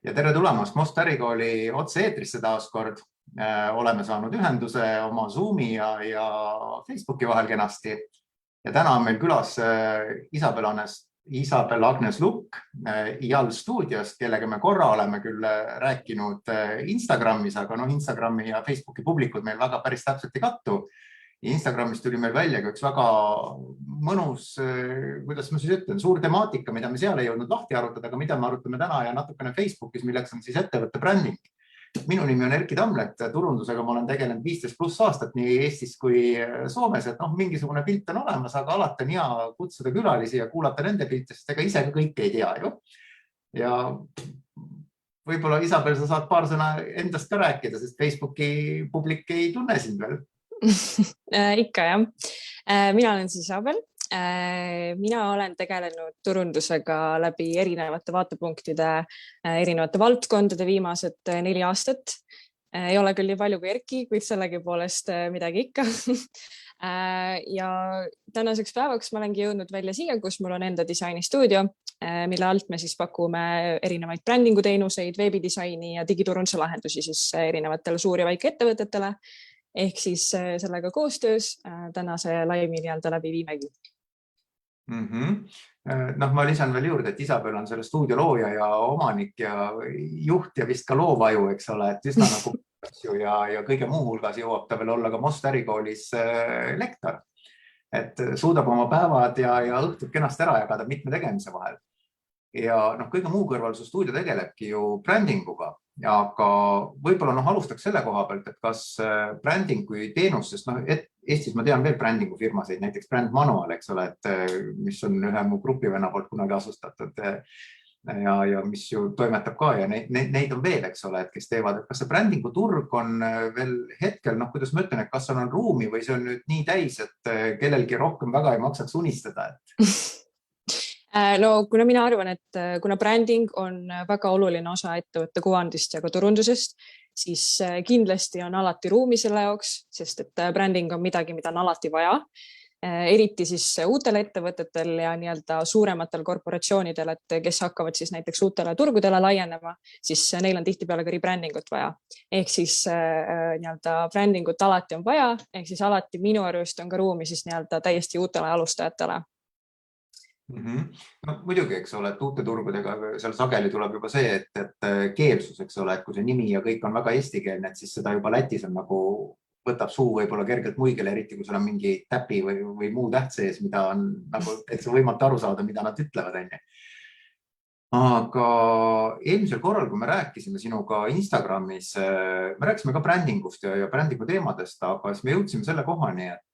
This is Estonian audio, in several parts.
Ja tere tulemast Most Ärikooli otse-eetrisse taaskord. Oleme saanud ühenduse oma Zoomi ja Facebooki vahel kenasti. Ja täna on meil külas Isabel Agnes Lukk IAL stuudiost, kellega me korra oleme küll rääkinud Instagramis, aga Instagrami ja Facebooki publikud meil väga päris täpselt ei kattu. Instagramis tuli meil välja ka üks väga mõnus, kuidas ma siis ütlen, suur temaatika, mida me seal ei jõudnud lahti arutada, aga mida me arutame täna ja natukene Facebookis, milleks on siis ettevõtte bränding. Minu nimi on Erki Tamlet, turundusega ma olen tegelenud 15+ aastat nii Eestis kui Soomes, et mingisugune pilt on olemas, aga alati on hea kutsuda külalisi ja kuulata nende pilte, sest ega ise ka kõike ei tea ju. Ja võib-olla Isabel, sa saad paar sõna endast ka rääkida, sest Facebooki publik ei tunne sind veel. Ikka jah. Mina olen siis Isabel. Mina olen tegelenud turundusega läbi erinevate vaatepunktide, erinevate valdkondade viimased 4 aastat. Ei ole küll nii palju kui Erki, kuid sellegi poolest midagi ikka. Ja tänaseks päevaks ma olengi jõudnud välja siia, kus mul on enda disainistuudio, mille alt me siis pakume erinevaid brändinguteenuseid, veebidisaini ja digiturunduse lahendusi siis erinevatele suur- ja väikeettevõtetele. Ehk siis sellega koostöös tänase laimi läbi viimegi. Ma lisan veel juurde, et Isabel on selle stuudio looja ja omanik ja juht ja vist ka loovaju, eks ole, et üsna nagu ja kõige muu hulgas jõuab ta veel olla ka Most Ärikoolis lektor. Et suudab oma päevad ja õhtud kenasti ära jagada mitme tegemise vahel. Ja kõige muu kõrval su stuudio tegelebki ju brändinguga, aga võib-olla alustaks selle koha pealt, et kas bränding kui teenus, sest Eestis ma tean veel brändingu firmasid, näiteks Brand Manual, eks ole, et mis on ühe mu grupivenna poolt kunagi asustatud ja mis ju toimetab ka ja neid on veel, eks ole, et kes teevad, et kas see brändingu turg on veel hetkel, kuidas ma ütlen, et kas on ruumi või see on nüüd nii täis, et kellelgi rohkem väga ei maksaks unistada, et No kuna mina arvan, et kuna bränding on väga oluline osa ettevõtte kuvandist ja ka turundusest, siis kindlasti on alati ruumi selle jaoks, sest et bränding on midagi, mida on alati vaja. Eriti siis uutel ettevõtetel ja suurematel korporatsioonidel, et kes hakkavad siis näiteks uutele turgudele laienema, siis neil on tihtipeale ka rebrandingut vaja. Ehk siis brändingut alati on vaja, ehk siis alati minu arust on ka ruumi siis täiesti uutele alustajatele. Muidugi, eks ole, et uute turgudega seal sageli tuleb juba see, et keelsus, eks ole, et kui see nimi ja kõik on väga eestikeelne, et siis seda juba Lätis on võtab suu võib-olla kergelt muigele, eriti kui seal on mingi täpi või muu täht sees, mida on täitsa võimatu aru saada, mida nad ütlevad. Aga eelmisel korral, kui me rääkisime sinuga Instagramis, me rääkisime ka brändingust ja brändingu teemadest, aga siis me jõudsime selle kohani, et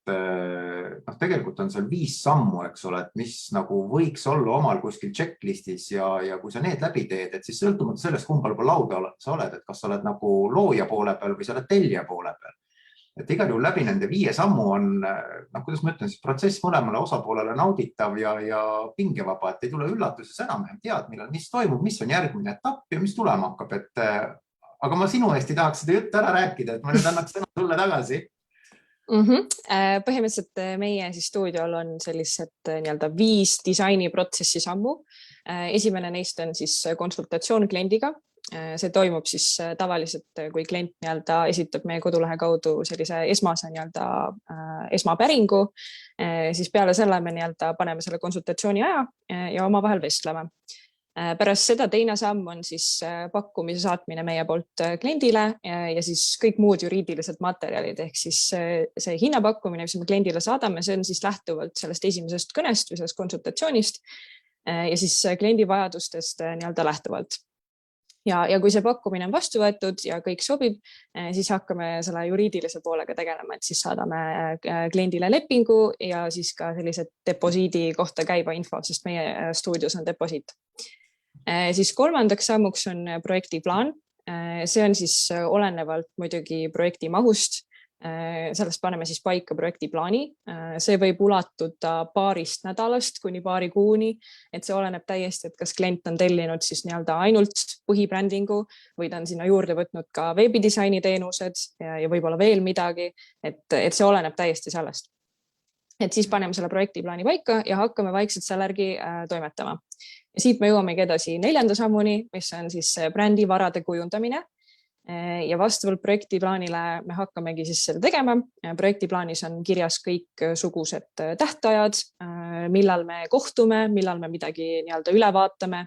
tegelikult on seal 5 sammu, eks ole, et mis võiks olla omal kuskil checklistis ja kui sa need läbi teed, et siis sõltumata sellest, kumbal pool lauda sa oled, et kas sa oled looja poole peal või sa oled tellija poole peal. Et igal juhul läbi nende 5 sammu on, kuidas ma ütlen, siis protsess mõlemale osapoolele nauditav ja pingevaba, et ei tule üllatuses enam-vähem tead, mis toimub, mis on järgmine etapp ja mis tulema hakkab. Aga ma sinu eest ei tahaks seda juttu ära rääkida, et ma nüüd annaks sõna sulle tagasi. Põhimõtteliselt meie stuudiol on sellised 5 disainiprotsessi sammu. Esimene neist on siis konsultatsioon kliendiga. See toimub siis tavaliselt, kui klient esitab meie kodulehe kaudu sellise esmapäringu, siis peale selle me paneme selle konsultatsiooni aja ja omavahel vestleme. Pärast seda teine samm on siis pakkumise saatmine meie poolt kliendile ja siis kõik muud juriidilised materjalid, ehk siis see hinnapakkumine, mis me kliendile saadame, see on siis lähtuvalt sellest esimesest kõnest või sellest konsultatsioonist ja siis kliendi vajadustest lähtuvalt. Ja kui see pakkumine on vastu võetud ja kõik sobib, siis hakkame selle juriidilise poolega tegelema, et siis saadame kliendile lepingu ja siis ka sellised deposiidi kohta käiva info, sest meie stuudios on deposiit. Siis kolmandaks sammuks on projektiplaan. See on siis olenevalt muidugi projekti mahust. Sellest paneme siis paika projektiplaani. See võib ulatuda paarist nädalast kuni paari kuuni, et see oleneb täiesti, et kas klient on tellinud siis ainult põhibrändingu või ta on sinna juurde võtnud ka veebidisaini teenused ja võib-olla veel midagi, et see oleneb täiesti sellest. Et siis paneme selle projektiplaani paika ja hakkame vaikselt selle järgi toimetama. Ja siit me jõuamegi edasi 4. sammuni, mis on siis brändi varade kujundamine. Ja vastavalt projektiplaanile me hakkamegi siis seda tegema. Projektiplaanis on kirjas kõik sugused tähtajad, millal me kohtume, millal me midagi nii-öelda üle vaatame.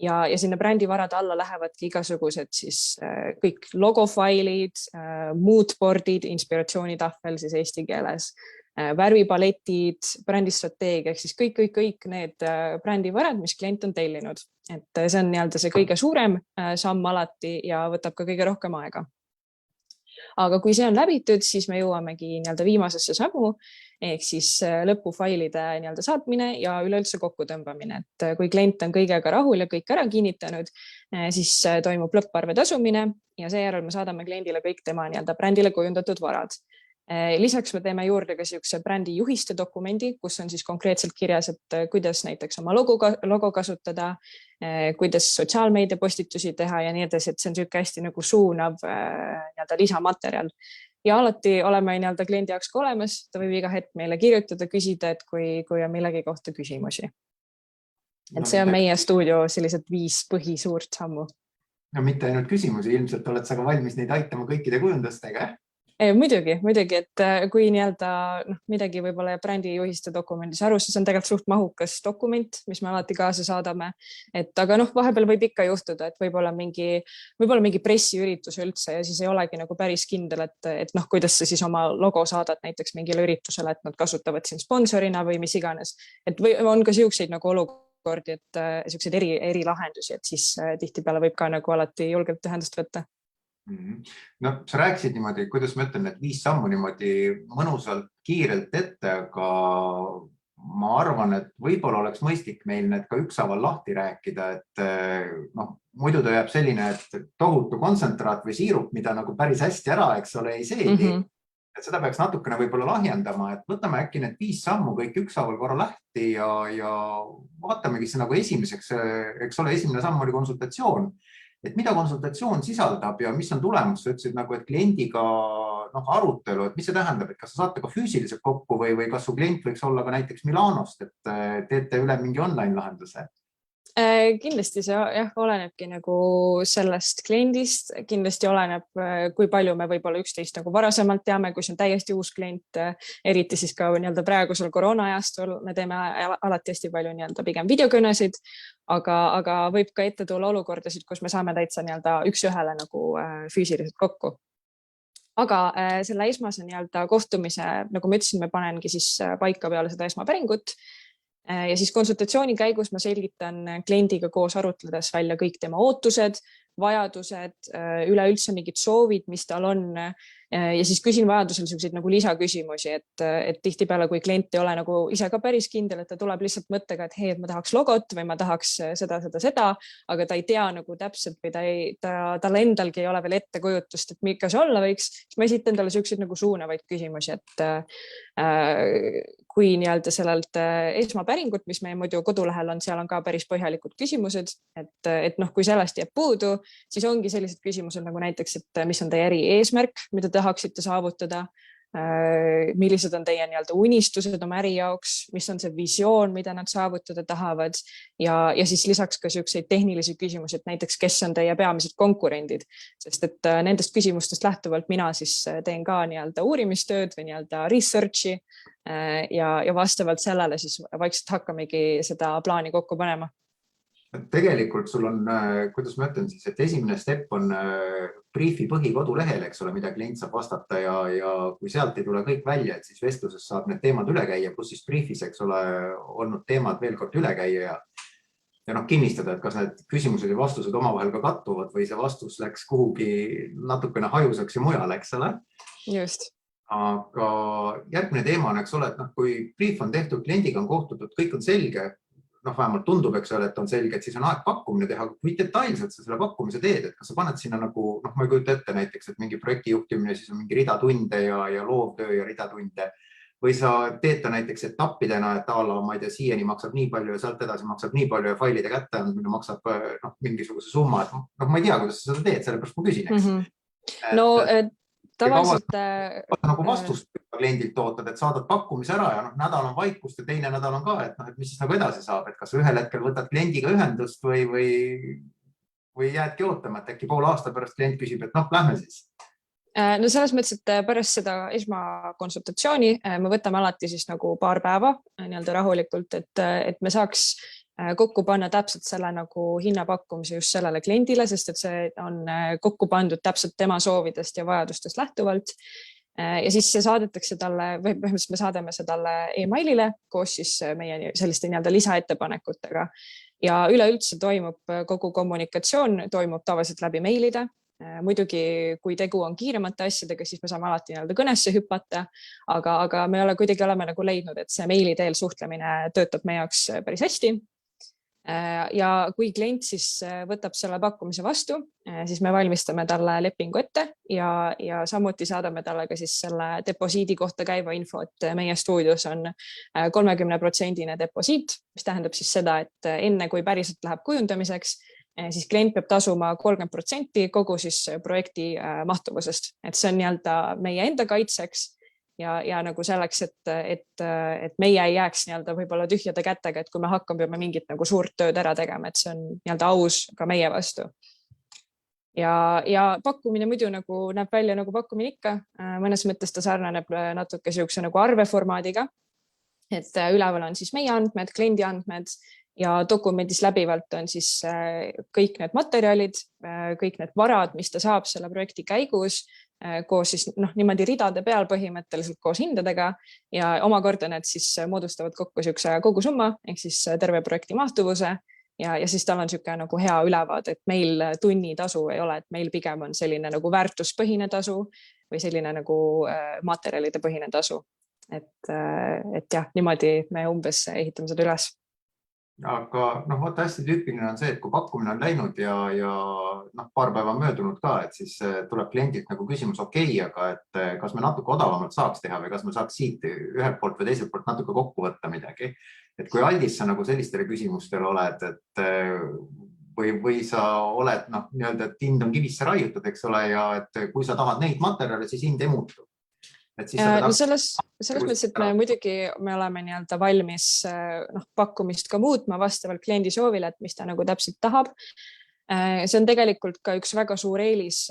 Ja sinna brändivarade alla lähevadki igasugused siis kõik logofailid, moodboardid, inspiratsioonitahvel siis eesti keeles, värvipaletid, brändistrateegia, ehk siis kõik need brändivarad, mis klient on tellinud. Et see on nii-öelda see kõige suurem samm alati ja võtab ka kõige rohkem aega. Aga kui see on läbitud, siis me jõuamegi nii-öelda viimasesse sammu, ehk siis lõpufailide nii-öelda saatmine ja üleüldse kokkutõmbamine. Et kui klient on kõigega rahul ja kõik ära kinnitanud, siis toimub lõpparve tasumine ja seejärel me saadame kliendile kõik tema nii-öelda brändile kujundatud varad. Lisaks me teeme juurde ka siukse brändi juhiste dokumendi, kus on siis konkreetselt kirjas, et kuidas näiteks oma logo kasutada, kuidas sotsiaalmeedia postitusi teha ja nii edasi, et see on siuke hästi nagu suunav nii-öelda lisamaterjal. Ja alati oleme nii-öelda kliendi jaoks ka olemas, ta võib iga hetk meile kirjutada, küsida, et kui on millegi kohta küsimusi. Et see on meie stuudio sellised 5 põhisuurt sammu. No mitte ainult küsimusi, ilmselt oled sa ka valmis neid aitama kõikide kujundustega, Muidugi, et kui nii-öelda midagi võib-olla brändi juhiste dokumendis aru, siis on tegelikult suht mahukas dokument, mis me alati kaasa saadame. Aga vahepeal võib ikka juhtuda, et võib-olla mingi pressiüritus üldse ja siis ei olegi nagu päris kindel, et kuidas sa siis oma logo saadad näiteks mingile üritusele, et nad kasutavad siin sponsorina või mis iganes. Et on ka siukseid nagu olukordi, et siukseid eri lahendusi, et siis tihtipeale võib ka nagu alati julgelt ühendust võtta. No sa rääkisid niimoodi, kuidas ma ütlen, et 5 sammu niimoodi mõnusalt kiirelt ette, aga ma arvan, et võib-olla oleks mõistlik meil need ka ükshaaval lahti rääkida, et muidu ta jääb selline, et tohutu kontsentraat või siirup, mida nagu päris hästi ära, eks ole, ei seedi. Et seda peaks natukene võib-olla lahjendama, et võtame äkki need 5 sammu kõik ükshaaval korra lahti ja vaatamegi see nagu esimeseks, eks ole, esimene samm oli konsultatsioon. Et mida konsultatsioon sisaldab ja mis on tulemus, sa ütlesid nagu, et kliendiga arutelu, et mis see tähendab, et kas sa saate ka füüsiliselt kokku või kas su klient võiks olla ka näiteks Milanost, et teete üle mingi online lahenduse? Kindlasti see olenebki nagu sellest kliendist, kindlasti oleneb, kui palju me võib-olla üksteist nagu varasemalt teame, kui see on täiesti uus klient, eriti siis ka nii-öelda praegusel koroonajastul me teeme alati hästi palju nii-öelda pigem videokõnesid, aga võib ka ette tulla olukordasid, kus me saame täitsa nii-öelda üks-ühele nagu füüsiliselt kokku. Aga selle esmase nii-öelda kohtumise, nagu ma ütlesin, me panengi siis paika peale seda esmapäringut. Ja siis konsultatsiooni käigus ma selgitan kliendiga koos arutledes välja kõik tema ootused, vajadused, üleüldse mingid soovid, mis tal on. Ja siis küsin vajadusel selliseid nagu lisaküsimusi, et tihtipeale, kui klient ei ole nagu ise ka päris kindel, et ta tuleb lihtsalt mõttega, et hei, et ma tahaks logot või ma tahaks seda, aga ta ei tea nagu täpselt või tal endalgi ei ole veel ettekujutust, et mikä see olla võiks, siis ma esitan talle selliseid nagu suunavaid küsimusi, et kui nii-öelda sellelt esmapäringut, mis meie muidu kodulehel on, seal on ka päris põhjalikud küsimused, et kui sellest jääb puudu, siis ongi sellised küsimused nagu näiteks, et mis on teie eri eesmärk, mida tahaksite saavutada, millised on teie nii-öelda unistused oma äri jaoks, mis on see visioon, mida nad saavutada tahavad ja siis lisaks ka selliseid tehnilisi küsimusi, et näiteks, kes on teie peamised konkurendid, sest et nendest küsimustest lähtuvalt mina siis teen ka nii-öelda uurimistööd või nii-öelda research'i ja vastavalt sellele siis vaikselt hakkamegi seda plaani kokku panema. Tegelikult sul on, kuidas ma ütlen siis, et esimene step on briefi põhikodulehel, eks ole, mida klient saab vastata ja kui sealt ei tule kõik välja, et siis vestluses saab need teemad üle käia, pluss siis briefis, eks ole, olnud teemad veel kord üle käia ja kinnistada, et kas need küsimused ja vastused omavahel ka kattuvad või see vastus läks kuhugi natukene hajusaks ja mujale, eks ole. Just. Aga järgmine teema on, eks ole, et kui brief on tehtud, kliendiga on kohtutud, kõik on selge, vähemalt tundub, eks ole, et on selge, et siis on aeg pakkumine teha, kui detailselt sa selle pakkumise teed, et kas sa paned sinna nagu, ma ei kujuta ette näiteks, et mingi projekti juhtimine, siis on mingi rida tunde ja loovtöö ja rida tunde või sa teed ta näiteks etappidena, et ma ei tea, siieni maksab nii palju ja sealt edasi maksab nii palju ja failide kätte andmine maksab mingisuguse summa, et ma ei tea, kuidas sa seda teed, sellepärast ma küsin, eks. No tavaliselt... Nagu vastust kliendilt ootad, et saadad pakkumise ära ja nädal on vaikust ja teine nädal on ka, et mis siis nagu edasi saab, et kas ühel hetkel võtad kliendiga ühendust või jäädki ootama, et äkki poole aasta pärast klient küsib, et lähme siis. No selles mõttes, et pärast seda esmakonsultatsiooni me võtame alati siis nagu paar päeva nii-öelda rahulikult, et me saaks kokku panna täpselt selle nagu hinnapakkumise just sellele kliendile, sest et see on kokku pandud täpselt tema soovidest ja vajadustest lähtuvalt. Ja siis see saadetakse talle, või põhimõtteliselt me saadame see talle e-mailile koos siis meie selliste nii-öelda lisaettepanekutega. Ja üleüldse toimub kogu kommunikatsioon, toimub tavaliselt läbi meilide. Muidugi, kui tegu on kiiremate asjadega, siis me saame alati nii-öelda kõnesse hüpata, aga me kuidagi oleme nagu leidnud, et see meili teel suhtlemine töötab meie jaoks päris hästi. Ja kui klient siis võtab selle pakkumise vastu, siis me valmistame talle lepingu ette ja samuti saadame talle ka siis selle deposiidi kohta käiva info, et meie stuudios on 30% deposiit, mis tähendab siis seda, et enne kui päriselt läheb kujundamiseks, siis klient peab tasuma 30% kogu siis projekti mahtuvusest, et see on nii-öelda meie enda kaitseks ja nagu selleks, et meie ei jääks nii-öelda võib-olla tühjade kätega, et kui me hakkame mingit nagu suurt tööd ära tegema, et see on nii-öelda aus ka meie vastu. Ja pakkumine muidu nagu näeb välja nagu pakkumine ikka, mõnes mõttes ta sarnaneb natuke siukse nagu arveformaadiga, et üleval on siis meie andmed, kliendi andmed ja dokumendis läbivalt on siis kõik need materjalid, kõik need varad, mis ta saab selle projekti käigus, koos siis niimoodi ridade peal põhimõtteliselt koos hindadega ja omakorda need siis moodustavad kokku siukse kogusumma ehk siis terve projekti mahtuvuse ja siis tal on siuke nagu hea ülevaade, et meil tunnitasu ei ole, et meil pigem on selline nagu väärtuspõhine tasu või selline nagu materjalide põhine tasu. Et jah, niimoodi me umbes ehitame seda üles. Aga vaata hästi tüüpiline on see, et kui pakkumine on läinud ja paar päeva möödunud ka, et siis tuleb kliendilt nagu küsimus, aga et kas me natuke odavamalt saaks teha või kas me saaks siit ühelt poolt või teiselt poolt natuke kokku võtta midagi. Et kui aldis sa nagu sellistele küsimustele oled, et või sa oled nii-öelda, et hind on kivisse raiutud, eks ole, ja et kui sa tahad neid materjale, siis hind ei muutu. Selles mõttes, et muidugi me oleme nii-öelda valmis pakkumist ka muutma vastavalt kliendi soovile, et mis ta nagu täpselt tahab. See on tegelikult ka üks väga suur eelis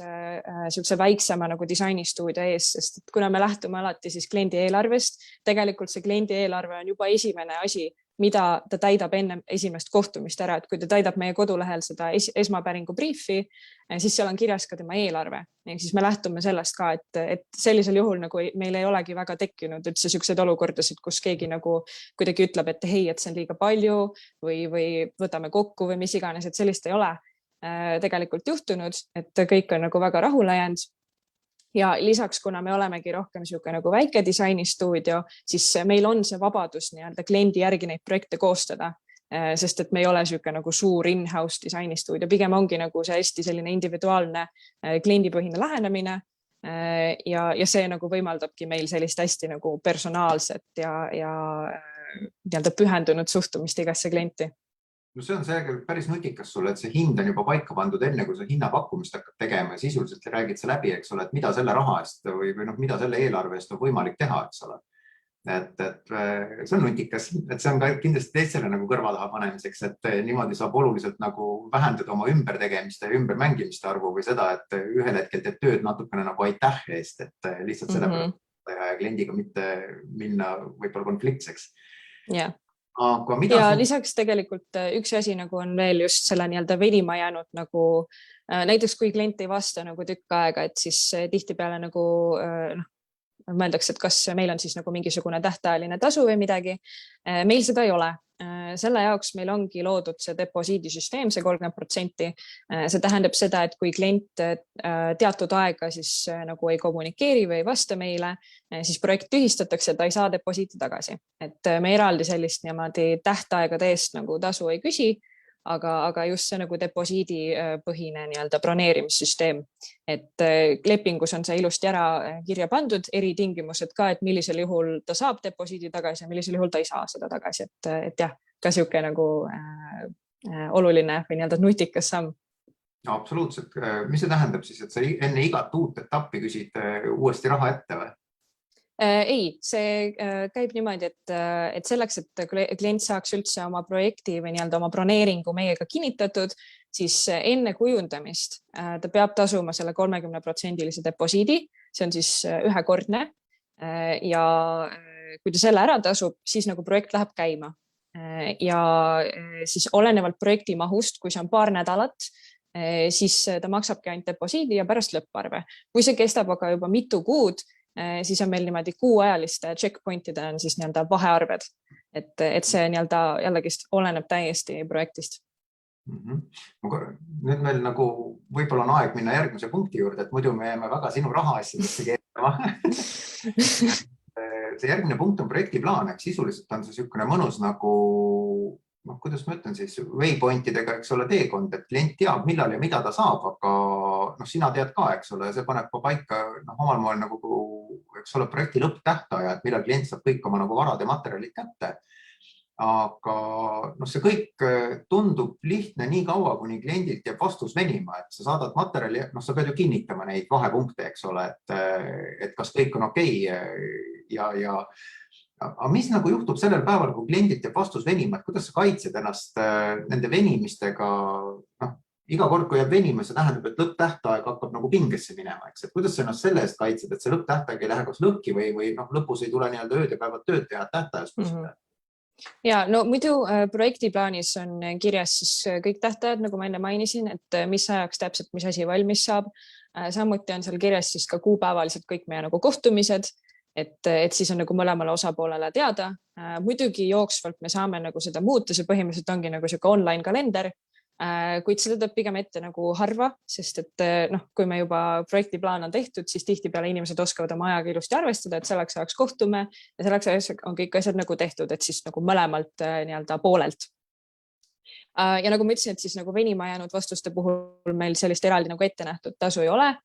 siukse väiksema nagu disainistuudio ees, sest kuna me lähtume alati siis kliendi eelarvest, tegelikult see kliendi eelarve on juba esimene asi, mida ta täidab enne esimest kohtumist ära, et kui ta täidab meie kodulehel seda esmapäringu briefi, siis seal on kirjas ka tema eelarve. Ehk siis me lähtume sellest ka, et sellisel juhul nagu meil ei olegi väga tekkinud üldse siukseid olukordasid, kus keegi nagu kuidagi ütleb, et hei, et see on liiga palju või võtame kokku või mis iganes, et sellist ei ole tegelikult juhtunud, et kõik on nagu väga rahule jäänud. Ja lisaks, kuna me olemegi rohkem siuke nagu väike disainistuudio, siis meil on see vabadus nii-öelda kliendi järgi neid projekte koostada, sest et me ei ole siuke nagu suur in-house disainistuudio, pigem ongi nagu see hästi selline individuaalne kliendipõhine lähenemine ja see nagu võimaldabki meil sellist hästi nagu personaalset ja nii-öelda pühendunud suhtumist igasse klienti. No see on päris nutikas sulle, et see hind on juba paika pandud enne, kui sa hinnapakkumist hakkad tegema ja sisuliselt räägid see läbi, eks ole, et mida selle raha eest või mida selle eelarve eest on võimalik teha, eks ole. Et see on nutikas, et see on ka kindlasti teistele nagu kõrva taha panemiseks, et niimoodi saab oluliselt nagu vähendada oma ümbertegemiste ja ümbermängimiste arvu või seda, et ühel hetkel teed tööd natukene nagu aitäh eest, et lihtsalt sellepärast ja kliendiga mitte minna võib-olla konfliktseks. Yeah. Ja lisaks tegelikult üks asi nagu on veel just selle nii-öelda venima jäänud nagu näiteks kui klient ei vasta nagu tükk aega, et siis tihtipeale nagu mõeldakse, et kas meil on siis nagu mingisugune tähtajaline tasu või midagi. Meil seda ei ole. Selle jaoks meil ongi loodud see deposiidisüsteem, see 30%. See tähendab seda, et kui klient teatud aega siis nagu ei kommunikeeri või ei vasta meile, siis projekt tühistatakse, ta ei saa deposiiti tagasi. Et me eraldi sellist niimoodi tähtaegade eest nagu tasu ei küsi, aga just see nagu deposiidi põhine nii-öelda broneerimissüsteem, et lepingus on see ilusti ära kirja pandud, eritingimused ka, et millisel juhul ta saab deposiidi tagasi ja millisel juhul ta ei saa seda tagasi, et jah, ka siuke nagu oluline või nii-öelda nutikas samm. No, absoluutselt. Mis see tähendab siis, et sa enne igat uut etappi küsid uuesti raha ette või? Ei, see käib niimoodi, et selleks, et klient saaks üldse oma projekti või nii-öelda oma broneeringu meiega kinnitatud, siis enne kujundamist ta peab tasuma selle 30% deposiidi, see on siis ühekordne. Ja kui ta selle ära tasub, siis nagu projekt läheb käima. Ja siis olenevalt projekti mahust, kui see on paar nädalat, siis ta maksabki ainult deposiidi ja pärast lõpparve. Kui see kestab aga juba mitu kuud, siis on meil niimoodi kuuajaliste checkpointide on siis nii-öelda vahearved, et see nii-öelda jällegi oleneb täiesti projektist. Nüüd meil nagu võib-olla on aeg minna järgmise punkti juurde, et muidu me jääme väga sinu rahaasjadesse keerama. See järgmine punkt on projektiplaan, ehk sisuliselt on see niisugune mõnus nagu, kuidas ma ütlen siis, waypointidega, eks ole, teekond, et klient teab, millal ja mida ta saab, aga sina tead ka, eks ole, see paneb paika omal moel nagu, eks ole, projekti lõpptähtaja, et millal klient saab kõik oma nagu varad ja materjalid kätte. Aga see kõik tundub lihtne nii kaua, kuni kliendilt jääb vastus venima, et sa saadad materjali, sa pead ju kinnitama neid vahepunkte, eks ole, et kas kõik on okei. Aga mis nagu juhtub sellel päeval, kui kliendilt jääb vastus venima, et kuidas sa kaitsed ennast nende venimistega? Iga kord, kui jääb venima, see tähendab, et lõpptähtaeg hakkab nagu pingesse minema, eks, et kuidas sa ennast selle eest kaitsed, et see lõpptähtaeg ei lähe kas lõhki või lõpus ei tule nii-öelda ööd ja päevad tööd teha tähtajas püsida? Ja no muidu projektiplaanis on kirjas siis kõik tähtajad, nagu ma enne mainisin, et mis ajaks täpselt, mis asi valmis saab. Samuti on seal kirjas siis ka kuupäevaliselt kõik meie nagu kohtumised, et siis on nagu mõlemale osapoolele teada. Muidugi jooksvalt me saame nagu seda muuta, see põhimõtteliselt ongi nagu selline online kalender, kuid seda teeb pigem ette nagu harva, sest et kui me juba projektiplaan on tehtud, siis tihtipeale inimesed oskavad oma ajaga ilusti arvestada, et selleks ajaks kohtume ja selleks ajaks on kõik asjad nagu tehtud, et siis nagu mõlemalt nii-öelda poolelt. Ja nagu ma ütlesin, et siis nagu venima jäänud vastuste puhul meil sellist eraldi nagu ette nähtud tasu ei ole.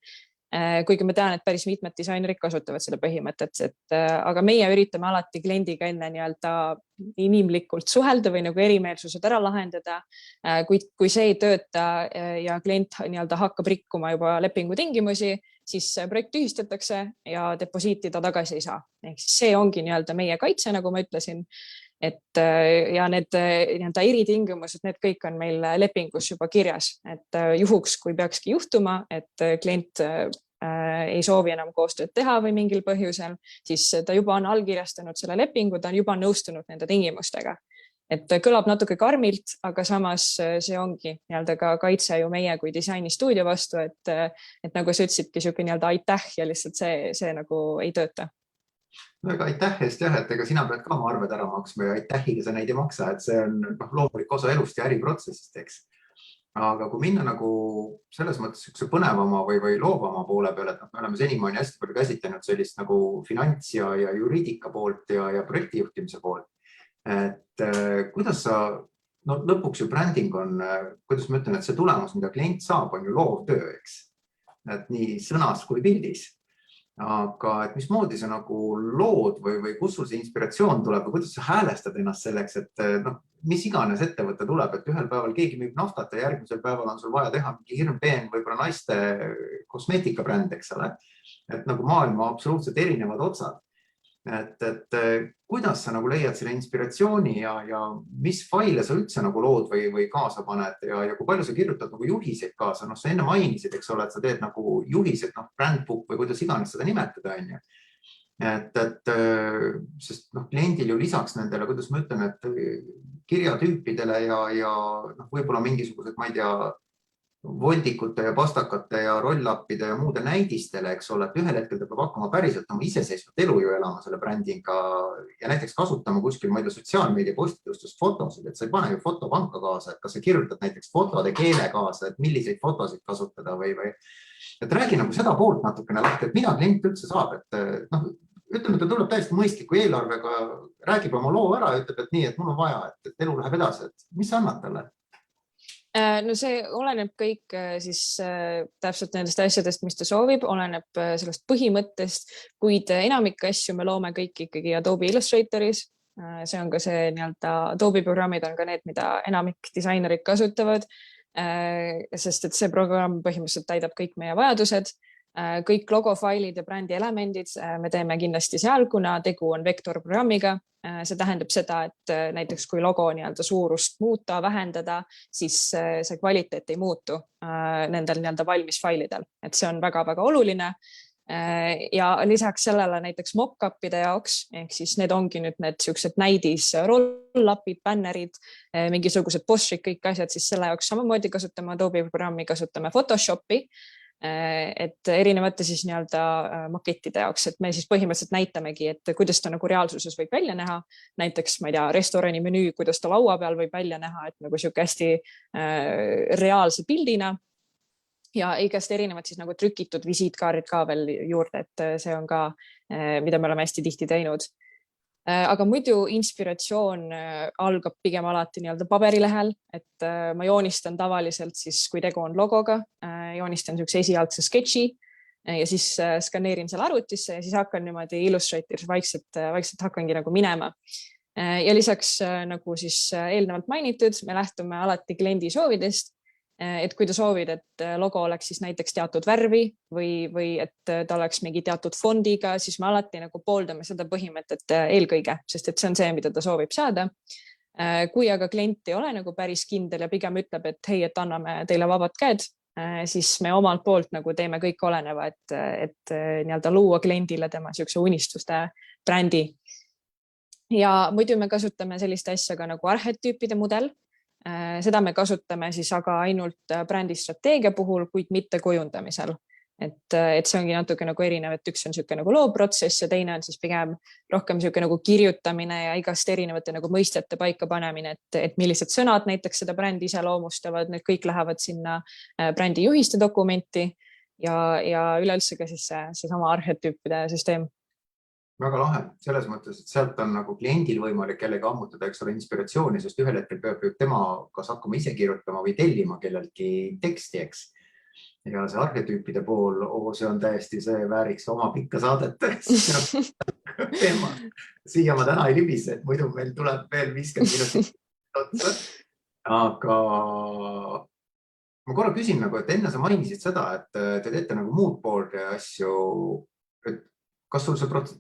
Kuigi ma tean, et päris mitmed disainerid kasutavad selle põhimõtet, aga meie üritame alati kliendiga enne nii-öelda inimlikult suhelda või nagu erimeelsused ära lahendada. Kui see ei tööta ja klient nii-öelda hakkab rikkuma juba lepingu tingimusi, siis projekt tühistatakse ja deposiiti ta tagasi ei saa. Ehk see ongi nii-öelda meie kaitse, nagu ma ütlesin. Ja need nii-öelda eritingimused, need kõik on meil lepingus juba kirjas, et juhuks, kui peakski juhtuma, et klient ei soovi enam koostööd teha või mingil põhjusel, siis ta juba on allkirjastanud selle lepingu, ta on juba nõustunud nende tingimustega. Et kõlab natuke karmilt, aga samas see ongi nii-öelda ka kaitse ju meie kui disainistuudio vastu, et nagu sa ütlesidki, niisugune nii-öelda aitäh ja lihtsalt see nagu ei tööta. Väga aitäh eest jah, et ega sina pead ka oma arved ära maksma ja aitähiga sa neid ei maksa, et see on loomulik osa elust ja äriprotsessist, eks. Aga kui minna nagu selles mõttes põnevama või loovama poole peale, et me oleme senimaani hästi palju käsitlenud sellist nagu finants ja juriidika poolt ja projektijuhtimise poolt. Et kuidas sa, lõpuks ju branding on, kuidas ma ütlen, et see tulemus, mida klient saab, on ju loovtöö, eks. Et nii sõnas kui pildis. Aga et mismoodi sa nagu lood või kus sul see inspiratsioon tuleb või kuidas sa häälestad ennast selleks, et mis iganes ettevõte tuleb, et ühel päeval keegi müüb naftat ja järgmisel päeval on sul vaja teha mingi hirmpeen võib-olla naiste kosmeetikabränd, eks ole. Et nagu maailma absoluutselt erinevad otsad. Et kuidas sa nagu leiad selle inspiratsiooni ja mis faile sa üldse nagu lood või kaasa paned ja kui palju sa kirjutad nagu juhiseid kaasa, sa enne mainisid, eks ole, et sa teed nagu juhised, brandbook või kuidas iganes seda nimetada, on ju. Sest kliendil ju lisaks nendele, kuidas ma ütlen, et kirjatüüpidele ja võib-olla mingisugused, ma ei tea, voldikute ja pastakate ja roll-upide ja muude näidistele, eks ole, et ühel hetkel ta peab hakkama päriselt oma iseseisvat elu ju elama selle brändiga ja näiteks kasutama kuskil, ma ei tea, sotsiaalmeedia postitustest fotosid, et sa ei pane ju fotopanka kaasa, et kas sa kirjutad näiteks fotode keele kaasa, et milliseid fotosid kasutada või et räägi nagu seda poolt natukene lahti, et mida klient üldse saab, et ütleme, ta tuleb täiesti mõistliku eelarvega, räägib oma loo ära ja ütleb, et nii, et mul on vaja, et elu läheb edasi, et mis sa annad talle? No see oleneb kõik siis täpselt nendest asjadest, mis ta soovib, oleneb sellest põhimõttest, kuid enamik asju me loome kõik ikkagi Adobe Illustratoris. See on ka see nii-öelda Adobe programmid on ka need, mida enamik disainerid kasutavad, sest et see programm põhimõtteliselt täidab kõik meie vajadused. kõik logofailid ja brändi elemendid me teeme kindlasti seal, kuna tegu on vektorprogrammiga. See tähendab seda, et näiteks kui logo nii-öelda suurust muuta, vähendada, siis see kvaliteet ei muutu nendel nii-öelda valmis failidel. Et see on väga-väga oluline. Ja lisaks sellele näiteks mock-upide jaoks, ehk siis need ongi nüüd need siuksed näidis roll-upid, bannerid, mingisugused postrid, kõik asjad, siis selle jaoks samamoodi kasutame Adobe programmi, kasutame Photoshopi, et erinevate siis nii-öelda makettide jaoks, et me siis põhimõtteliselt näitamegi, et kuidas ta nagu reaalsuses võib välja näha. Näiteks, ma ei tea, restorani menüü, kuidas ta laua peal võib välja näha, et nagu siuke hästi reaalse pildina. Ja igast erinevad siis nagu trükitud visiitkaarid ka veel juurde, et see on ka, mida me oleme hästi tihti teinud. Aga muidu inspiratsioon algab pigem alati nii-öelda paberilehel, et ma joonistan tavaliselt siis, kui tegu on logoga, joonistan siukse esialgse sketši ja siis skaneerin seal arvutisse ja siis hakkan niimoodi Illustratoris vaikselt hakkangi nagu minema. Ja lisaks nagu siis eelnevalt mainitud, me lähtume alati kliendi soovidest. Et kui ta soovid, et logo oleks siis näiteks teatud värvi või et ta oleks mingi teatud fondiga, siis me alati nagu pooldame seda põhimõtet eelkõige, sest et see on see, mida ta soovib saada. Kui aga klient ei ole nagu päris kindel ja pigem ütleb, et hei, et anname teile vabad käed, siis me omalt poolt nagu teeme kõik oleneva, et nii-öelda luua kliendile tema siukse unistuste brändi. Ja muidu me kasutame sellist asja ka nagu arhetüüpide mudel. Seda me kasutame siis aga ainult brändi strateegia puhul, kuid mitte kujundamisel. Et see ongi natuke nagu erinev, et üks on siuke nagu looprotsess ja teine on siis pigem rohkem siuke nagu kirjutamine ja igast erinevate nagu mõistete paika panemine, et millised sõnad näiteks seda brändi iseloomustavad, need kõik lähevad sinna brändi juhiste dokumenti ja üleüldse ka siis see sama arhetüüpide süsteem. Väga lahe, selles mõttes, et sealt on nagu kliendil võimalik jällegi ammutada, eks ole, inspiratsiooni, sest ühel hetkel peab ju tema kas hakkama ise kirjutama või tellima kelleltki teksti, eks. Ja see arhetüüpide pool, see on täiesti, see vääriks oma pikka saadet. Siia ma täna ei libise, et muidu meil tuleb veel 50 minutit otsa. Aga ma korra küsin nagu, et enne sa mainisid seda, et te teete nagu muud poolde asju, et kas sul see protsess,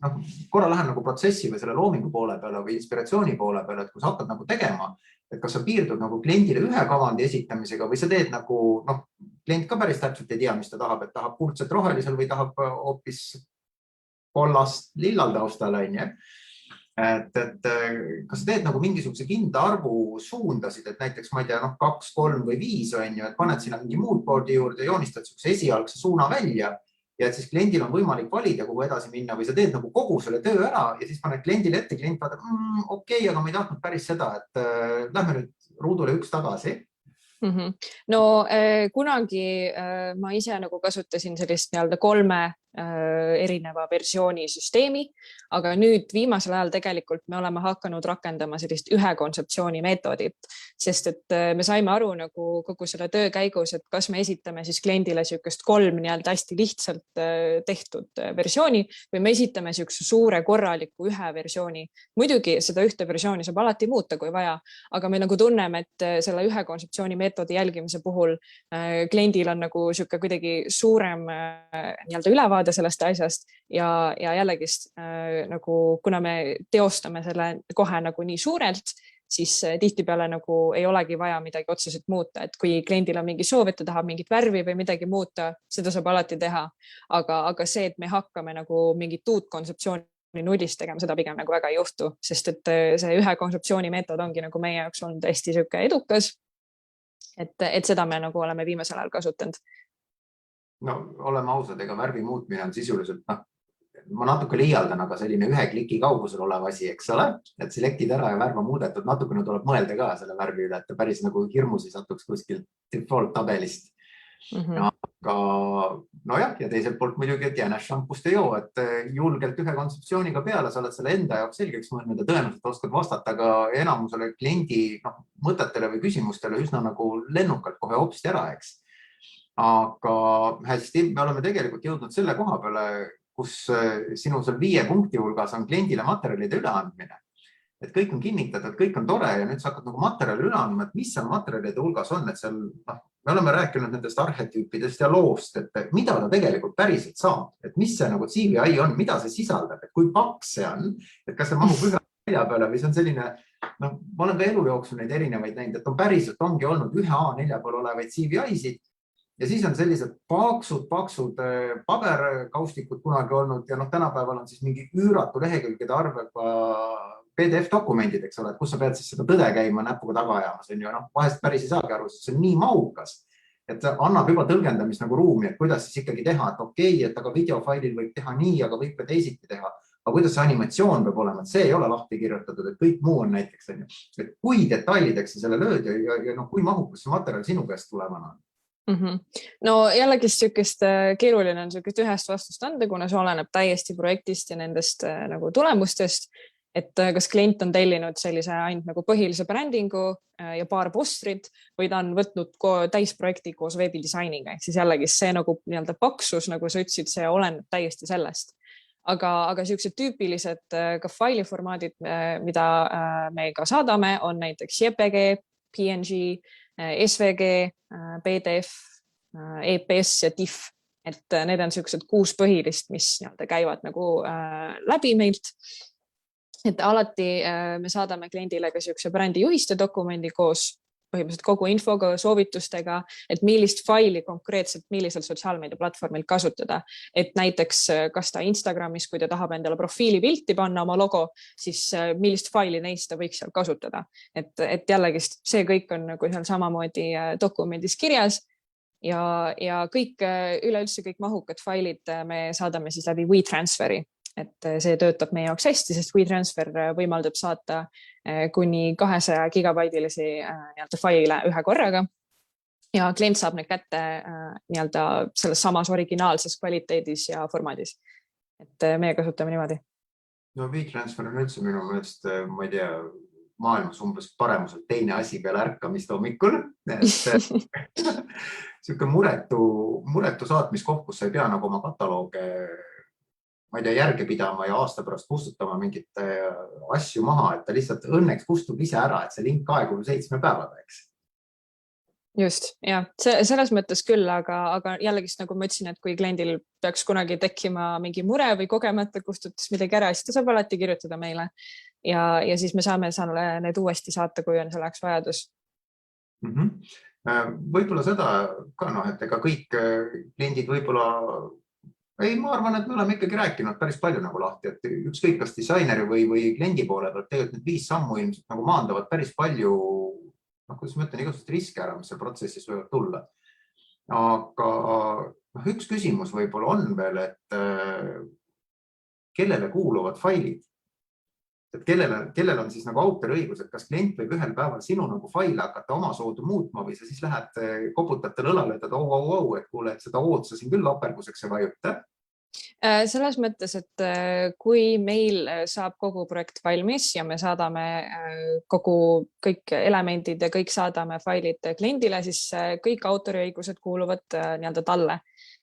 korra lähen nagu protsessi või selle loomingu poole peale või inspiratsiooni poole peale, et kui sa hakkad nagu tegema, et kas sa piirdud nagu kliendile ühe kavandi esitamisega või sa teed nagu, klient ka päris täpselt ei tea, mis ta tahab, et tahab kuldset rohelisel või tahab hoopis kollast lillal taustal, on ju. Et kas sa teed nagu mingisuguse kinda arvu suundasid, et näiteks, ma ei tea, 2, 3 või 5 on ju, et paned sinna mingi mood boardi juurde, joonistad sukse esialgse suuna välja ja et siis kliendil on võimalik valida, kuhu edasi minna või sa teed nagu kogu selle töö ära ja siis paned kliendile ette, klient vaatab, okei, aga ma ei tahtnud päris seda, et lähme nüüd ruudule üks tagasi. No kunagi ma ise nagu kasutasin sellist nii-öelda 3 erineva versiooni süsteemi, aga nüüd viimasel ajal tegelikult me oleme hakanud rakendama sellist ühe kontseptsiooni meetodit, sest et me saime aru nagu kogu selle töö käigus, et kas me esitame siis kliendile siukest 3 nii-öelda hästi lihtsalt tehtud versiooni või me esitame siukse suure korraliku ühe versiooni. Muidugi seda ühte versiooni saab alati muuta, kui vaja, aga me nagu tunneme, et selle ühe kontseptsiooni meetodi jälgimise puhul kliendil on nagu siuke kuidagi suurem nii-öelda ülevaade sellest asjast ja jällegist nagu kuna me teostame selle kohe nagu nii suurelt, siis tihtipeale nagu ei olegi vaja midagi otseselt muuta, et kui kliendil on mingi soov, et ta tahab mingit värvi või midagi muuta, seda saab alati teha, aga see, et me hakkame nagu mingit uut kontseptsiooni nullist tegema, seda pigem nagu väga ei juhtu, sest et see ühe kontseptsiooni meetod ongi nagu meie jaoks olnud hästi siuke edukas, et seda me nagu oleme viimasel ajal kasutanud. No oleme ausad, ega värvi muutmine on sisuliselt, ma natuke liialdan, aga selline ühe kliki kaugusel olev asi, eks ole, et selectid ära ja värv on muudetud, natukene tuleb mõelda ka selle värvi üle, et ta päris nagu hirmus ei satuks kuskil default tabelist. Aga nojah, ja teiselt poolt muidugi, et jäänes šampust ei joo, et julgelt ühe kontseptsiooniga peale, sa oled selle enda jaoks selgeks mõelnud ja tõenäoliselt oskad vastata ka enamusele kliendi mõtetele või küsimustele üsna nagu lennukalt kohe hopsti ära, eks. Aga hästi, me oleme tegelikult jõudnud selle koha peale, kus sinu seal 5 punkti hulgas on kliendile materjalide üleandmine. et kõik on kinnitatud, kõik on tore ja nüüd sa hakkad nagu materjali üle andma, et mis seal materjalide hulgas on, et seal, me oleme rääkinud nendest arhetüüpidest ja loost, et mida ta tegelikult päriselt saab, et mis see nagu CVI on, mida see sisaldab, et kui paks see on, et kas see mahub ühe nelja peale või see on selline, ma olen ka elu jooksul neid erinevaid näinud, et on päriselt ongi olnud ühe A4 peal olevaid CVI-sid ja siis on sellised paksud paberkaustikud kunagi olnud ja tänapäeval on siis mingi üüratu lehekülgede arvega PDF-dokumendid, eks ole, et kus sa pead siis seda tõde käima näpuga taga ajama, see on ju vahest päris ei saagi aru, sest see on nii mahukas, et annab juba tõlgendamist nagu ruumi, et kuidas siis ikkagi teha, et okei, et aga videofailil võib teha nii, aga võib ka teisiti teha, aga kuidas see animatsioon peab olema, et see ei ole lahti kirjutatud, et kõik muu on näiteks, et kui detailideks sa selle lööd ja kui mahukas see materjal sinu käest tulevana on. No jällegi sükest keeruline on sükest ühest vastust anda, kuna see oleneb täiesti projektist ja nendest nagu tulemustest, et kas klient on tellinud sellise ainult nagu põhilise brändingu ja paar postrit või ta on võtnud täisprojekti koos veebidisainiga, ehk siis jällegi see nagu nii-öelda paksus, nagu sa ütlesid, see oleneb täiesti sellest. Aga siuksed tüüpilised ka failiformaadid, mida me ka saadame, on näiteks JPG, PNG, SVG, PDF, EPS ja TIFF, et need on siuksed 6 põhilist, mis käivad nagu läbi meilt. Et alati me saadame kliendile ka siukse brändi juhiste dokumendi koos põhimõtteliselt kogu infoga, soovitustega, et millist faili konkreetselt millisel sotsiaalmeediaplatvormil kasutada. Et näiteks kas ta Instagramis, kui ta tahab endale profiili pilti panna oma logo, siis millist faili neist ta võiks seal kasutada. Et jällegi see kõik on nagu seal samamoodi dokumendis kirjas ja kõik üleüldse kõik mahukad failid me saadame siis läbi WeTransferi. Et see töötab meie jaoks hästi, sest WeTransfer võimaldab saata kuni 200 gigabaidilisi faile ühe korraga ja klient saab need kätte selles samas originaalses kvaliteedis ja formaadis. Et meie kasutame niimoodi. No WeTransfer on üldse minu meelest, ma ei tea, maailmas umbes paremuselt teine asi peale ärkamist hommikul. Siuke muretu saatmiskoht, kus sa ei pea nagu oma katalooge ma ei tea, järge pidama ja aasta pärast kustutama mingit asju maha, et ta lihtsalt õnneks kustub ise ära, et see link aegub 7 päevaga, eks. Just, ja selles mõttes küll, aga jällegi nagu ma ütlesin, et kui kliendil peaks kunagi tekkima mingi mure või kogemata kustutas midagi ära, siis ta saab alati kirjutada meile ja siis me saame need uuesti saata, kui on selleks vajadus. Võib-olla seda ka, et ega kõik kliendid võib-olla ei, ma arvan, et me oleme ikkagi rääkinud päris palju nagu lahti, et ükskõik kas disaineri või kliendi poole pealt tegelikult need 5 sammu ilmselt nagu maandavad päris palju, kuidas ma ütlen, igasugust riske ära, mis seal protsessis võivad tulla. Aga üks küsimus võib-olla on veel, et kellele kuuluvad failid? Et kellel on siis nagu autoriõigus, et kas klient võib ühel päeval sinu nagu faile hakata oma soodu muutma või sa siis lähed koputatel õlale, et et kuule, et seda ootsa siin küll aperguseks ei vajuta? Selles mõttes, et kui meil saab kogu projekt valmis ja me saadame kõik elemendid ja kõik saadame failid kliendile, siis kõik autoriõigused kuuluvad nii-öelda talle.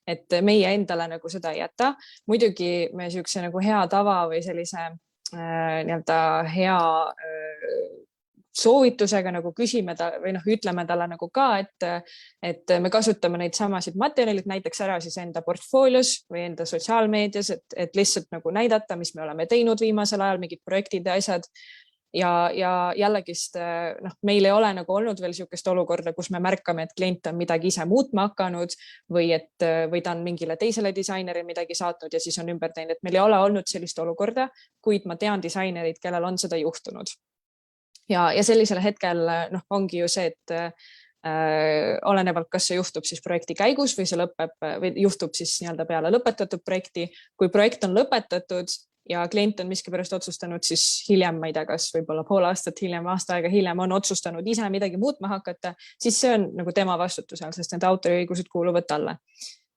Et meie endale nagu seda ei jäta. Muidugi me siukse nagu hea tava või sellise nii-öelda hea soovitusega nagu küsime või ütleme talle nagu ka, et me kasutame neid samasid materjalid näiteks ära siis enda portfoolios või enda sotsiaalmeedias, et lihtsalt nagu näidata, mis me oleme teinud viimasel ajal, mingid projektid ja asjad. Ja jällegist meil ei ole nagu olnud veel siukest olukorda, kus me märkame, et klient on midagi ise muutma hakanud või ta on mingile teisele disainerile midagi saatnud ja siis on ümber teinud, et meil ei ole olnud sellist olukorda, kuid ma tean disainerid, kellel on seda juhtunud. Ja sellisel hetkel ongi ju see, et olenevalt, kas see juhtub siis projekti käigus või see lõpeb või juhtub siis nii-öelda peale lõpetatud projekti. Kui projekt on lõpetatud ja klient on miskipärast otsustanud siis hiljem, ma ei tea, kas võib-olla pool aastat hiljem, aasta aega hiljem on otsustanud ise midagi muutma hakata, siis see on nagu tema vastutusel, sest need autoriõigused kuuluvad talle.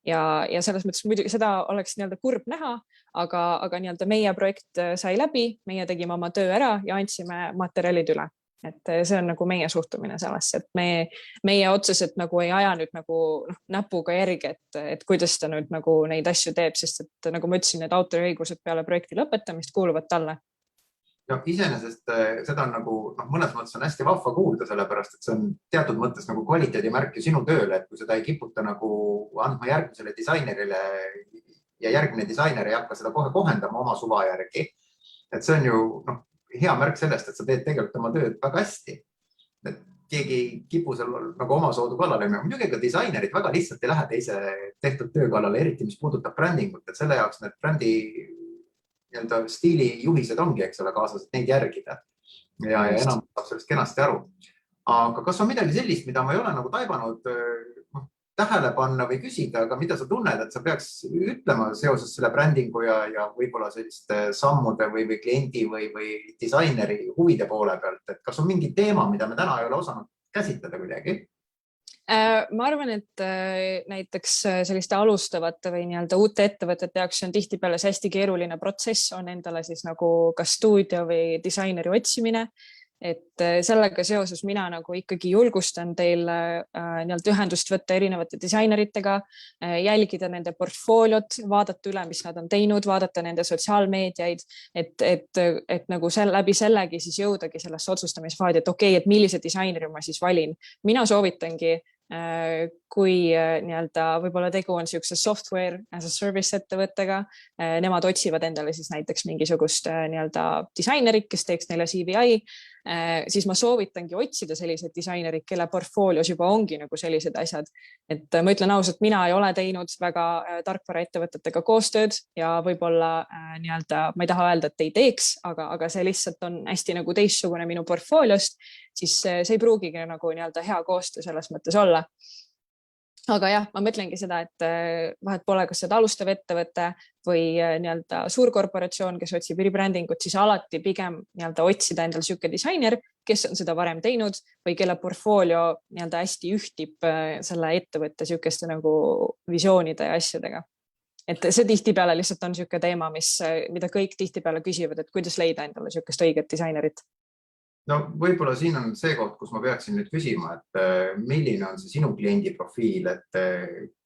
Ja selles mõttes muidugi seda oleks nii-öelda kurb näha, aga nii-öelda meie projekt sai läbi, meie tegime oma töö ära ja andsime materjalid üle. Et see on nagu meie suhtumine sellesse, et meie otseselt nagu ei aja nüüd nagu näpuga järgi, et kuidas ta nüüd nagu neid asju teeb, sest et nagu ma ütlesin, need autoriõigused peale projekti lõpetamist kuuluvad talle. No iseenesest seda on nagu mõnes mõttes on hästi vahva kuulda, sellepärast et see on teatud mõttes nagu kvaliteedimärk ju sinu tööle, et kui seda ei kiputa nagu andma järgmisele disainerile ja järgmine disainer ei hakka seda kohe kohendama oma suva järgi. Et see on ju hea märk sellest, et sa teed tegelikult oma tööd väga hästi. Et keegi ei kipu seal nagu oma soodu kallale. Muidugi ka disainerid väga lihtsalt ei lähe teise tehtud töö kallale, eriti mis puudutab brändingut, et selle jaoks need brändi stiilijuhised ongi, eks ole, kaasas, et neid järgida. Ja enam saab sellest kenasti aru. Aga kas on midagi sellist, mida ma ei ole nagu taibanud tähele panna või küsida, aga mida sa tunned, et sa peaks ütlema seoses selle brändingu ja võib-olla selliste sammude või kliendi või disaineri huvide poole pealt, et kas on mingi teema, mida me täna ei ole osanud käsitleda kuidagi? Ma arvan, et näiteks selliste alustavate või uute ettevõtete jaoks on tihtipeale see hästi keeruline protsess, on endale siis nagu kas stuudio või disaineri otsimine. Et sellega seoses mina nagu ikkagi julgustan teil ühendust võtta erinevate disaineritega, jälgida nende portfooliot, vaadata üle, mis nad on teinud, vaadata nende sotsiaalmeediaid, et nagu läbi sellegi siis jõudagi sellesse otsustamisfaadi, et okei, et millise disaineri ma siis valin. Mina soovitangi, kui võib-olla tegu on siukse software as a service ettevõttega, nemad otsivad endale siis näiteks mingisugust disainerit, kes teeks neile CVI, siis ma soovitangi otsida sellised disainerid, kelle portfoolios juba ongi nagu sellised asjad. Et ma ütlen ausalt, mina ei ole teinud väga tarkvaraettevõtetega koostööd ja võib-olla ma ei taha öelda, et ei teeks, aga see lihtsalt on hästi nagu teistsugune minu portfooliost, siis see ei pruugigi nagu hea koostöö selles mõttes olla. Aga jah, ma mõtlengi seda, et vahet pole, kas seda alustav ettevõte või suurkorporatsioon, kes otsib rebrändingut, siis alati pigem otsida endale siuke disainer, kes on seda varem teinud või kelle portfoolio hästi ühtib selle ettevõtte siukeste nagu visioonide ja asjadega. Et see tihtipeale lihtsalt on siuke teema, mida kõik tihtipeale küsivad, et kuidas leida endale siukest õiget disainerit. No võib-olla siin on see koht, kus ma peaksin nüüd küsima, et milline on see sinu kliendi profiil, et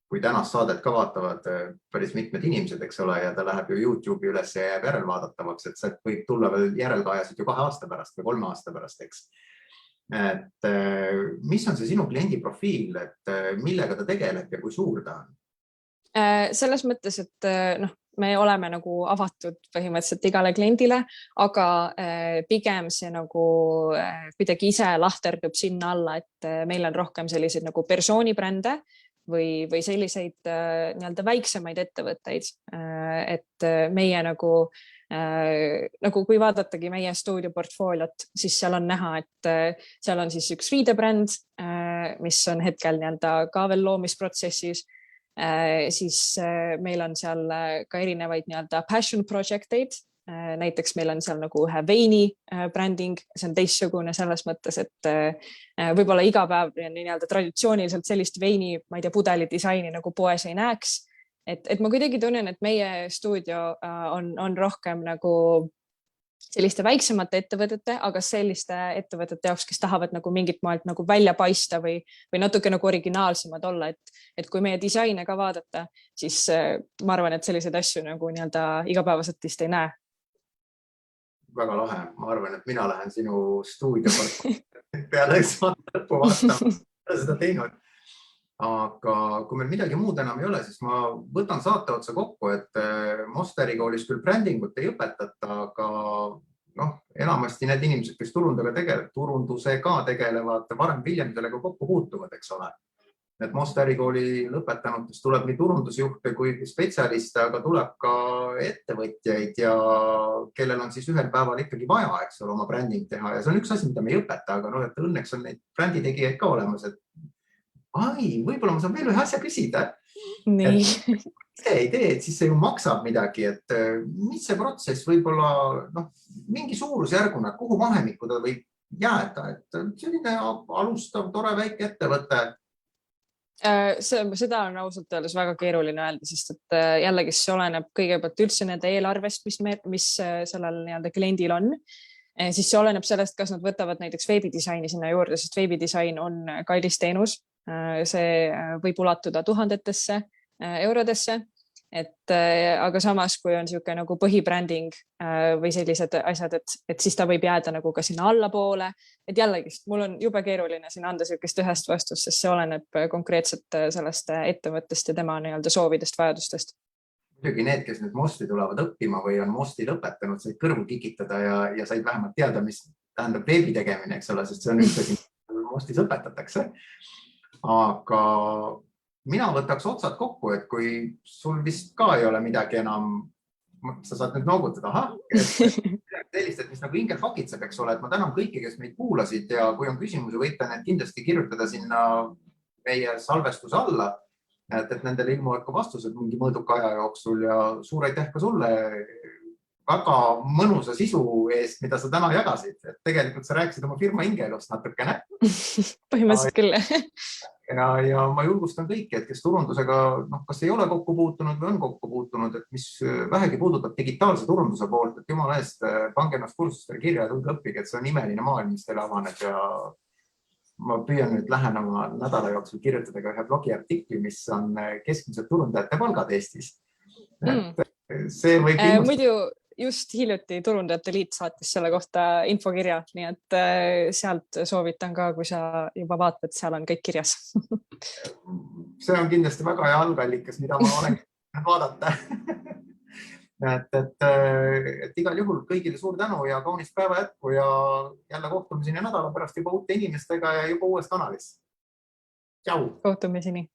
kui tänast saadet ka vaatavad päris mitmed inimesed, eks ole, ja ta läheb ju YouTube'i üles ja jääb järelvaadatavaks, et see võib tulla veel järelkajasid ju 2 aasta pärast või 3 aasta pärast, eks. Et mis on see sinu kliendi profiil, et millega ta tegeleb ja kui suur ta on? Selles mõttes, et me oleme nagu avatud põhimõtteliselt igale kliendile, aga pigem see nagu kuidagi ise lahterdub sinna alla, et meil on rohkem selliseid nagu persoonibrände või selliseid väiksemaid ettevõtteid. Et meie nagu kui vaadatagi meie stuudio portfooliot, siis seal on näha, et seal on siis üks riidebränd, mis on hetkel ka veel loomisprotsessis. Siis meil on seal ka erinevaid passion projecteid. Näiteks meil on seal nagu ühe veini bränding, see on teistsugune selles mõttes, et võib-olla iga päev traditsiooniliselt sellist veini, ma ei tea, pudeli disaini nagu poes ei näeks. Et ma kuidagi tunnen, et meie stuudio on rohkem nagu selliste väiksemate ettevõtete, aga selliste ettevõtete jaoks, kes tahavad nagu mingit moelt nagu välja paista või natuke nagu originaalsemad olla, et kui meie disaine ka vaadata, siis ma arvan, et selliseid asju nagu igapäevaselt vist ei näe. Väga lahe. Ma arvan, et mina lähen sinu stuudio peale saate lõppu vaatama, seda teinud. Aga kui meil midagi muud enam ei ole, siis ma võtan saate otsa kokku, et Mosteri koolis küll brändingut ei õpetata, aga enamasti need inimesed, kes turundusega tegelevad, varem hiljem sellega kokku puutuvad, eks ole. Et Mosteri kooli lõpetanutest tuleb nii turundusjuhte kui spetsialiste, aga tuleb ka ettevõtjaid ja kellel on siis ühel päeval ikkagi vaja, eks ole, oma bränding teha. Ja see on üks asi, mida me ei õpeta, aga et õnneks on neid bränditegijaid ka olemas, et võib-olla ma saan veel ühe asja küsida. Nii. See idee, et siis see ju maksab midagi, et mis see protsess võib-olla mingi suurusjärguna, kuhu vahemikku ta võib jääda, et selline alustav, tore väike ettevõte. Seda on ausalt öeldes väga keeruline öelda, sest et jällegi see oleneb kõigepealt üldse nende eelarvest, mis sellel kliendil on. Siis see oleneb sellest, kas nad võtavad näiteks veebidisaini sinna juurde, sest veebidisain on kallis teenus. See võib ulatuda 1000-tesse eurodesse. Aga samas, kui on niisugune nagu põhibränding või sellised asjad, et siis ta võib jääda nagu ka sinna allapoole. Et jällegi, mul on jube keeruline siin anda niisugust ühest vastust, sest see oleneb konkreetselt sellest ettevõttest ja tema nii-öelda soovidest, vajadustest. Muidugi need, kes nüüd Mosti tulevad õppima või on Mosti lõpetanud, said kõrvu kikitada ja said vähemalt teada, mis tähendab veebi tegemine, eks ole, sest see on üks asi, Mostis õpetatakse. Aga mina võtaks otsad kokku, et kui sul vist ka ei ole midagi enam, sa saad nüüd noogutada, sellist, et mis nagu Inger fakitseb, eks ole, et ma tänan kõiki, kes meid kuulasid ja kui on küsimusi, võite need kindlasti kirjutada sinna meie salvestuse alla, et nendele ilmuvad ka vastused mingi mõõduka aja jooksul ja suur aitäh ka sulle väga mõnusa sisu eest, mida sa täna jagasid. Et tegelikult sa rääkisid oma firma hingeelust natukene. Põhimõtteliselt küll. Ja ma julgustan kõiki, et kes turundusega kas ei ole kokku puutunud või on kokku puutunud, et mis vähegi puudutab digitaalse turunduse poolt, et jumala eest pange ennast kursustele kirja ja tulge õppige, et see on imeline maailm, mis teile avaneb ja ma püüan nüüd lähenema nädala jooksul kirjutada ka ühe blogiartikli, mis on keskmised turundajate palgad Eestis. See võib muidu just hiljuti Turundajate Liit saatis selle kohta infokirja, nii et sealt soovitan ka, kui sa juba vaatad, seal on kõik kirjas. See on kindlasti väga hea algallikas, mida ma olen vaadata. Et igal juhul kõigile suur tänu ja kaunist päeva jätku ja jälle kohtumiseni nädala pärast juba uute inimestega ja juba uues kanalis. Tšau! Kohtumiseni!